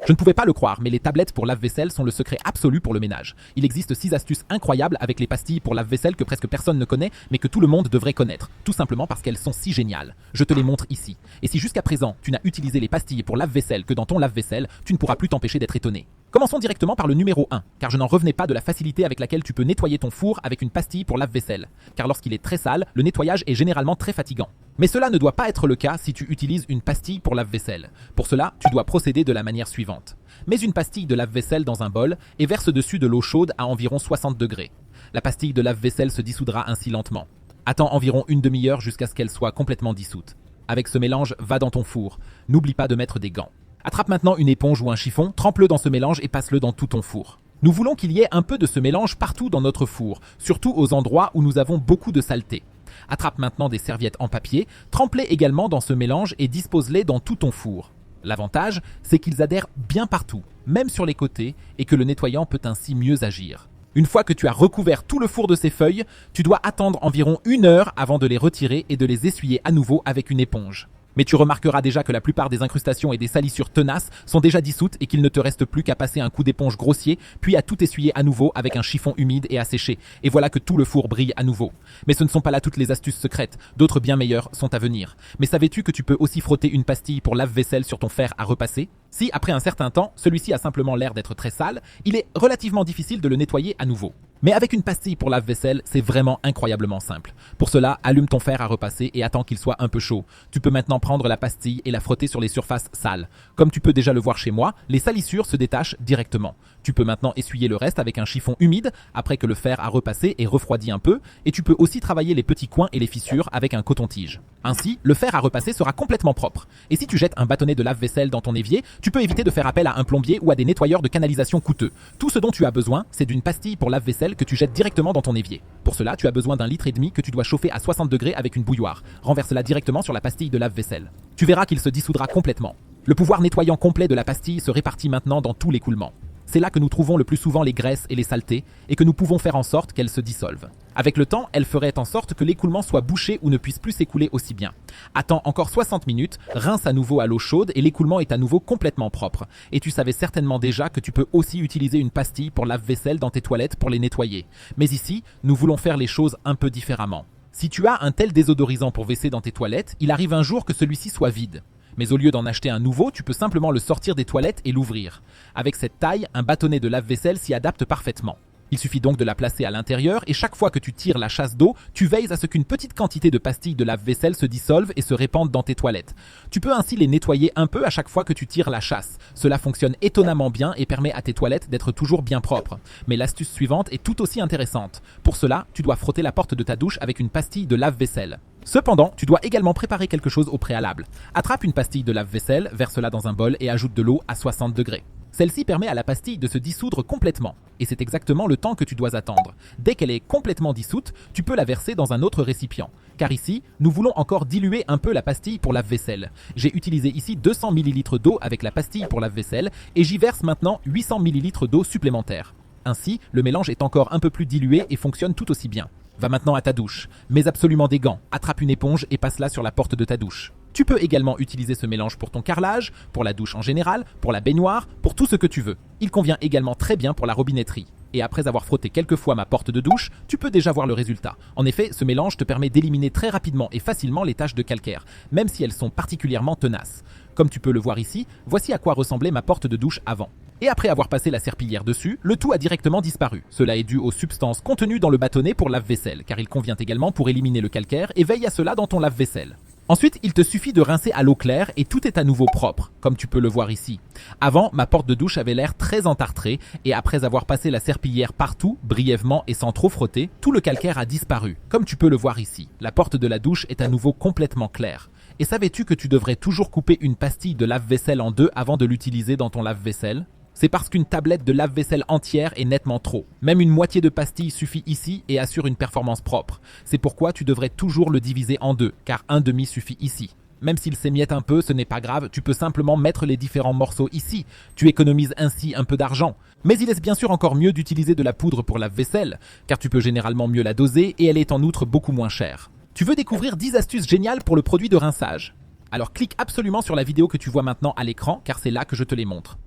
Je ne pouvais pas le croire, mais les tablettes pour lave-vaisselle sont le secret absolu pour le ménage. Il existe 6 astuces incroyables avec les pastilles pour lave-vaisselle que presque personne ne connaît, mais que tout le monde devrait connaître, tout simplement parce qu'elles sont si géniales. Je te les montre ici. Et si jusqu'à présent, tu n'as utilisé les pastilles pour lave-vaisselle que dans ton lave-vaisselle, tu ne pourras plus t'empêcher d'être étonné. Commençons directement par le numéro 1, car je n'en revenais pas de la facilité avec laquelle tu peux nettoyer ton four avec une pastille pour lave-vaisselle. Car lorsqu'il est très sale, le nettoyage est généralement très fatigant. Mais cela ne doit pas être le cas si tu utilises une pastille pour lave-vaisselle. Pour cela, tu dois procéder de la manière suivante. Mets une pastille de lave-vaisselle dans un bol et verse dessus de l'eau chaude à environ 60 degrés. La pastille de lave-vaisselle se dissoudra ainsi lentement. Attends environ une demi-heure jusqu'à ce qu'elle soit complètement dissoute. Avec ce mélange, va dans ton four. N'oublie pas de mettre des gants. Attrape maintenant une éponge ou un chiffon, trempe-le dans ce mélange et passe-le dans tout ton four. Nous voulons qu'il y ait un peu de ce mélange partout dans notre four, surtout aux endroits où nous avons beaucoup de saleté. Attrape maintenant des serviettes en papier, trempe-les également dans ce mélange et dispose-les dans tout ton four. L'avantage, c'est qu'ils adhèrent bien partout, même sur les côtés, et que le nettoyant peut ainsi mieux agir. Une fois que tu as recouvert tout le four de ces feuilles, tu dois attendre environ 1 heure avant de les retirer et de les essuyer à nouveau avec une éponge. Mais tu remarqueras déjà que la plupart des incrustations et des salissures tenaces sont déjà dissoutes et qu'il ne te reste plus qu'à passer un coup d'éponge grossier, puis à tout essuyer à nouveau avec un chiffon humide et à sécher. Et voilà que tout le four brille à nouveau. Mais ce ne sont pas là toutes les astuces secrètes, d'autres bien meilleures sont à venir. Mais savais-tu que tu peux aussi frotter une pastille pour lave-vaisselle sur ton fer à repasser ? Si, après un certain temps, celui-ci a simplement l'air d'être très sale, il est relativement difficile de le nettoyer à nouveau. Mais avec une pastille pour lave-vaisselle, c'est vraiment incroyablement simple. Pour cela, allume ton fer à repasser et attends qu'il soit un peu chaud. Tu peux maintenant prendre la pastille et la frotter sur les surfaces sales. Comme tu peux déjà le voir chez moi, les salissures se détachent directement. Tu peux maintenant essuyer le reste avec un chiffon humide après que le fer a repassé et refroidi un peu, et tu peux aussi travailler les petits coins et les fissures avec un coton-tige. Ainsi, le fer à repasser sera complètement propre. Et si tu jettes un bâtonnet de lave-vaisselle dans ton évier, tu peux éviter de faire appel à un plombier ou à des nettoyeurs de canalisation coûteux. Tout ce dont tu as besoin, c'est d'une pastille pour lave-vaisselle que tu jettes directement dans ton évier. Pour cela, tu as besoin d'1,5 litre que tu dois chauffer à 60 degrés avec une bouilloire. Renverse-la directement sur la pastille de lave-vaisselle. Tu verras qu'il se dissoudra complètement. Le pouvoir nettoyant complet de la pastille se répartit maintenant dans tout l'écoulement. C'est là que nous trouvons le plus souvent les graisses et les saletés et que nous pouvons faire en sorte qu'elles se dissolvent. Avec le temps, elle ferait en sorte que l'écoulement soit bouché ou ne puisse plus s'écouler aussi bien. Attends encore 60 minutes, rince à nouveau à l'eau chaude et l'écoulement est à nouveau complètement propre. Et tu savais certainement déjà que tu peux aussi utiliser une pastille pour lave-vaisselle dans tes toilettes pour les nettoyer. Mais ici, nous voulons faire les choses un peu différemment. Si tu as un tel désodorisant pour WC dans tes toilettes, il arrive un jour que celui-ci soit vide. Mais au lieu d'en acheter un nouveau, tu peux simplement le sortir des toilettes et l'ouvrir. Avec cette taille, un bâtonnet de lave-vaisselle s'y adapte parfaitement. Il suffit donc de la placer à l'intérieur et chaque fois que tu tires la chasse d'eau, tu veilles à ce qu'une petite quantité de pastilles de lave-vaisselle se dissolve et se répande dans tes toilettes. Tu peux ainsi les nettoyer un peu à chaque fois que tu tires la chasse. Cela fonctionne étonnamment bien et permet à tes toilettes d'être toujours bien propres. Mais l'astuce suivante est tout aussi intéressante. Pour cela, tu dois frotter la porte de ta douche avec une pastille de lave-vaisselle. Cependant, tu dois également préparer quelque chose au préalable. Attrape une pastille de lave-vaisselle, verse-la dans un bol et ajoute de l'eau à 60 degrés. Celle-ci permet à la pastille de se dissoudre complètement, et c'est exactement le temps que tu dois attendre. Dès qu'elle est complètement dissoute, tu peux la verser dans un autre récipient. Car ici, nous voulons encore diluer un peu la pastille pour lave-vaisselle. J'ai utilisé ici 200 ml d'eau avec la pastille pour lave-vaisselle, et j'y verse maintenant 800 ml d'eau supplémentaire. Ainsi, le mélange est encore un peu plus dilué et fonctionne tout aussi bien. Va maintenant à ta douche. Mets absolument des gants, attrape une éponge et passe-la sur la porte de ta douche. Tu peux également utiliser ce mélange pour ton carrelage, pour la douche en général, pour la baignoire, pour tout ce que tu veux. Il convient également très bien pour la robinetterie. Et après avoir frotté quelques fois ma porte de douche, tu peux déjà voir le résultat. En effet, ce mélange te permet d'éliminer très rapidement et facilement les taches de calcaire, même si elles sont particulièrement tenaces. Comme tu peux le voir ici, voici à quoi ressemblait ma porte de douche avant. Et après avoir passé la serpillière dessus, le tout a directement disparu. Cela est dû aux substances contenues dans le bâtonnet pour lave-vaisselle, car il convient également pour éliminer le calcaire et veille à cela dans ton lave-vaisselle. Ensuite, il te suffit de rincer à l'eau claire et tout est à nouveau propre, comme tu peux le voir ici. Avant, ma porte de douche avait l'air très entartrée et après avoir passé la serpillière partout, brièvement et sans trop frotter, tout le calcaire a disparu, comme tu peux le voir ici. La porte de la douche est à nouveau complètement claire. Et savais-tu que tu devrais toujours couper une pastille de lave-vaisselle en deux avant de l'utiliser dans ton lave-vaisselle ? C'est parce qu'une tablette de lave-vaisselle entière est nettement trop. Même une moitié de pastille suffit ici et assure une performance propre. C'est pourquoi tu devrais toujours le diviser en deux, car un demi suffit ici. Même s'il s'émiette un peu, ce n'est pas grave, tu peux simplement mettre les différents morceaux ici. Tu économises ainsi un peu d'argent. Mais il est bien sûr encore mieux d'utiliser de la poudre pour lave-vaisselle, car tu peux généralement mieux la doser et elle est en outre beaucoup moins chère. Tu veux découvrir 10 astuces géniales pour le produit de rinçage ? Alors clique absolument sur la vidéo que tu vois maintenant à l'écran, car c'est là que je te les montre.